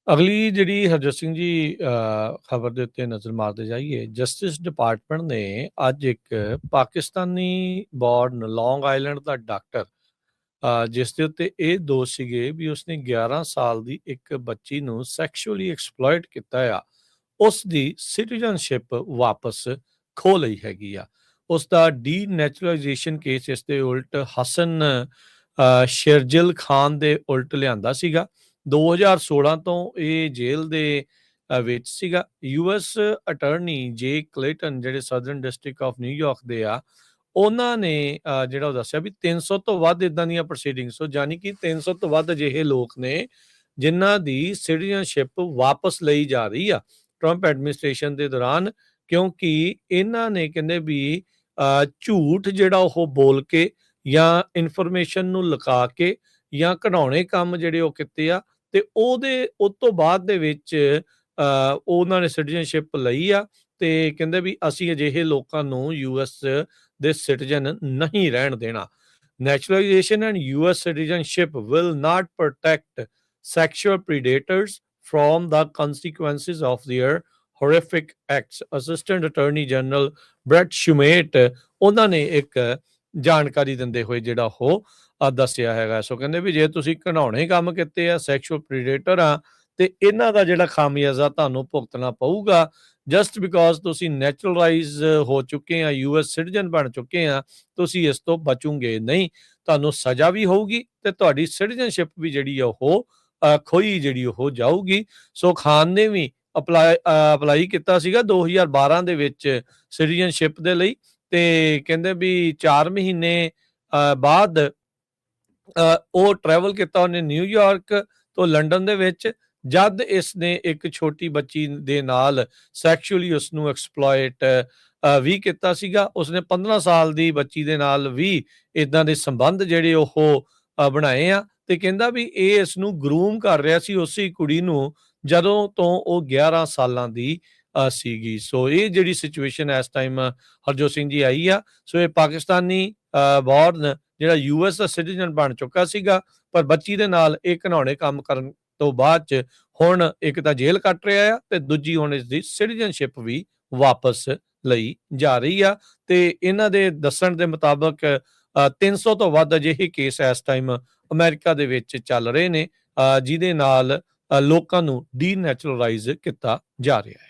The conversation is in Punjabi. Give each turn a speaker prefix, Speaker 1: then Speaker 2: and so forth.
Speaker 1: ਅਗਲੀ ਜਿਹੜੀ ਹਰਜੋਤ ਸਿੰਘ ਜੀ ਖਬਰ ਦੇ ਉੱਤੇ ਨਜ਼ਰ ਮਾਰਦੇ ਜਾਈਏ। ਜਸਟਿਸ ਡਿਪਾਰਟਮੈਂਟ ਨੇ ਅੱਜ ਇੱਕ ਪਾਕਿਸਤਾਨੀ ਬੋਰਨ ਲੌਂਗ ਆਈਲੈਂਡ ਦਾ ਡਾਕਟਰ ਜਿਸ ਦੇ ਉੱਤੇ ਇਹ ਦੋਸ਼ ਸੀਗੇ ਵੀ ਉਸਨੇ 11 ਸਾਲ ਦੀ ਇੱਕ ਬੱਚੀ ਨੂੰ ਸੈਕਸ਼ੂਅਲੀ ਐਕਸਪਲੋਇਟ ਕੀਤਾ ਆ, ਉਸ ਦੀ ਸਿਟੀਜ਼ਨਸ਼ਿਪ ਵਾਪਸ ਖੋਹ ਲਈ ਹੈਗੀ ਆ। ਉਸ ਦਾ ਡੀਨੈਚੁਰਲਾਈਜੇਸ਼ਨ ਕੇਸ ਇਸ ਦੇ ਉਲਟ ਹਸਨ ਸ਼ੇਰਜਿਲ ਖਾਨ ਦੇ ਉਲਟ ਲਿਆਂਦਾ ਸੀਗਾ। 2016 ਤੋਂ ਇਹ ਜੇਲ੍ਹ ਦੇ ਵਿੱਚ ਸੀਗਾ। ਯੂਐਸ ਅਟਰਨੀ ਜੇ ਕਲੇਟਨ ਜਿਹੜੇ ਸਦਰਨ ਡਿਸਟ੍ਰਿਕਟ ਆਫ ਨਿਊਯਾਰਕ ਦੇ ਆ, ਉਹਨਾਂ ਨੇ ਜਿਹੜਾ ਉਹ ਦੱਸਿਆ ਵੀ 300 ਤੋਂ ਵੱਧ ਇਦਾਂ ਦੀਆਂ ਪ੍ਰੋਸੀਡਿੰਗਸ, ਸੋ ਯਾਨੀ ਕਿ 300 ਤੋਂ ਵੱਧ ਅਜਿਹੇ ਲੋਕ ਨੇ ਜਿਨ੍ਹਾਂ ਦੀ ਸਿਟੀਜ਼ਨਸ਼ਿਪ ਵਾਪਸ ਲਈ ਜਾ ਰਹੀ ਆ ਟਰੰਪ ਐਡਮਿਨਿਸਟ੍ਰੇਸ਼ਨ ਦੇ ਦੌਰਾਨ, ਕਿਉਂਕਿ ਇਹਨਾਂ ਨੇ ਕਹਿੰਦੇ ਵੀ ਝੂਠ ਜਿਹੜਾ ਉਹ ਬੋਲ ਕੇ ਜਾਂ ਇਨਫੋਰਮੇਸ਼ਨ ਨੂੰ ਲੁਕਾ ਕੇ ਜਾਂ ਕਢਾਉਣੇ ਕੰਮ ਜਿਹੜੇ ਉਹ ਕੀਤੇ ਆ, ਤੇ ਉਹ ਤੋਂ ਬਾਅਦ ਦੇ ਵਿੱਚ ਉਹਨਾਂ ਨੇ ਸਿਟੀਜ਼ਨਸ਼ਿਪ ਲਈ ਆ ਤੇ ਕਹਿੰਦੇ ਵੀ ਅਸੀਂ ਅਜਿਹੇ ਲੋਕਾਂ ਨੂੰ ਯੂਐਸ ਦੇ ਸਿਟੀਜ਼ਨ ਨਹੀਂ ਰਹਿਣ ਦੇਣਾ। Naturalization and US citizenship will not protect sexual predators from the consequences of their horrific acts. Assistant attorney general Brett Shumate ਉਹਨਾਂ ਨੇ ਇੱਕ ਜਾਣਕਾਰੀ ਦਿੰਦੇ ਹੋਏ ਜਿਹੜਾ ਉਹ ਦੱਸਿਆ ਹੈਗਾ। ਸੋ ਕਹਿੰਦੇ ਵੀ ਜੇ ਤੁਸੀਂ ਘਿਨਾਉਣੇ ਕੰਮ ਕੀਤੇ ਆ, ਸੈਕਸ਼ੂਅਲ ਪ੍ਰੀਡੇਟਰ ਆ, ਤੇ ਇਹਨਾਂ ਦਾ ਜਿਹੜਾ ਖਾਮਿਆਜ਼ਾ ਤੁਹਾਨੂੰ ਭੁਗਤਣਾ ਪਊਗਾ। ਜਸਟ ਬਿਕੋਜ਼ ਤੁਸੀਂ ਨੈਚੁਰਲਾਈਜ਼ ਹੋ ਚੁੱਕੇ ਆ, ਯੂਐਸ ਸਿਟੀਜ਼ਨ ਬਣ ਚੁੱਕੇ ਆ, ਤੁਸੀਂ ਇਸ ਤੋਂ ਬਚੋਗੇ ਨਹੀਂ, ਤੁਹਾਨੂੰ ਸਜ਼ਾ ਵੀ ਹੋਊਗੀ ਤੇ ਤੁਹਾਡੀ ਸਿਟੀਜ਼ਨਸ਼ਿਪ ਵੀ ਜਿਹੜੀ ਆ ਉਹ ਖੋਈ ਜਿਹੜੀ ਉਹ ਜਾਊਗੀ। ਸੋ ਖਾਨ ਨੇ ਵੀ ਅਪਲਾਈ ਕੀਤਾ ਸੀਗਾ 2012 ਦੇ ਵਿੱਚ ਸਿਟੀਜ਼ਨਸ਼ਿਪ ਦੇ ਲਈ, ਤੇ ਕਹਿੰਦੇ ਵੀ 4 ਮਹੀਨੇ ਬਾਅਦ ਉਹ ਟਰੈਵਲ ਕੀਤਾ ਉਹਨੇ ਨਿਊਯਾਰਕ ਤੋਂ ਲੰਡਨ ਦੇ ਵਿੱਚ, ਜਦ ਇਸ ਨੇ ਇੱਕ ਛੋਟੀ ਬੱਚੀ ਦੇ ਨਾਲ ਸੈਕਸ਼ੂਅਲੀ ਉਸਨੂੰ ਐਕਸਪਲੋਇਟ ਵੀ ਕੀਤਾ ਸੀਗਾ। ਉਸਨੇ 15 ਸਾਲ ਦੀ ਬੱਚੀ ਦੇ ਨਾਲ ਵੀ ਇਦਾਂ ਦੇ ਸੰਬੰਧ ਜਿਹੜੇ ਉਹ ਬਣਾਏ ਆ, ਤੇ ਕਹਿੰਦਾ ਵੀ ਇਹ ਇਸ ਨੂੰ ਗਰੂਮ ਕਰ ਰਿਹਾ ਸੀ ਉਸੇ ਕੁੜੀ ਨੂੰ ਜਦੋਂ ਤੋਂ ਉਹ 11 ਸਾਲਾਂ ਦੀ ਸੀਗੀ। ਸੋ ਇਹ ਜਿਹੜੀ ਸਿਚੁਏਸ਼ਨ ਇਸ ਟਾਈਮ ਹਰਜੋਤ ਸਿੰਘ ਜੀ ਆਈ ਆ। ਸੋ ਇਹ ਪਾਕਿਸਤਾਨੀ ਬੋਰਨ ਜਿਹੜਾ ਯੂਐਸ ਦਾ ਸਿਟੀਜ਼ਨ ਬਣ ਚੁੱਕਾ ਸੀਗਾ, ਪਰ ਬੱਚੀ ਦੇ ਨਾਲ ਇਹ ਘਿਨਾਉਣੇ ਕੰਮ ਕਰਨ ਤੋਂ ਬਾਅਦ ਚ ਹੁਣ ਇੱਕ ਤਾਂ ਜੇਲ੍ਹ ਕੱਟ ਰਿਹਾ ਆ, ਤੇ ਦੂਜੀ ਹੁਣ ਇਸ ਦੀ ਸਿਟੀਜ਼ਨਸ਼ਿਪ ਵੀ ਵਾਪਸ ਲਈ ਜਾ ਰਹੀ ਆ। ਤੇ ਇਹਨਾਂ ਦੇ ਦੱਸਣ ਦੇ ਮੁਤਾਬਕ 300 ਤੋਂ ਵੱਧ ਅਜਿਹੇ ਕੇਸ ਇਸ ਟਾਈਮ ਅਮਰੀਕਾ ਦੇ ਵਿੱਚ ਚੱਲ ਰਹੇ ਨੇ, ਜਿਹਦੇ ਨਾਲ ਲੋਕਾਂ ਨੂੰ ਡੀਨੈਚੁਰਲਾਈਜ਼ ਕੀਤਾ ਜਾ ਰਿਹਾ ਹੈ।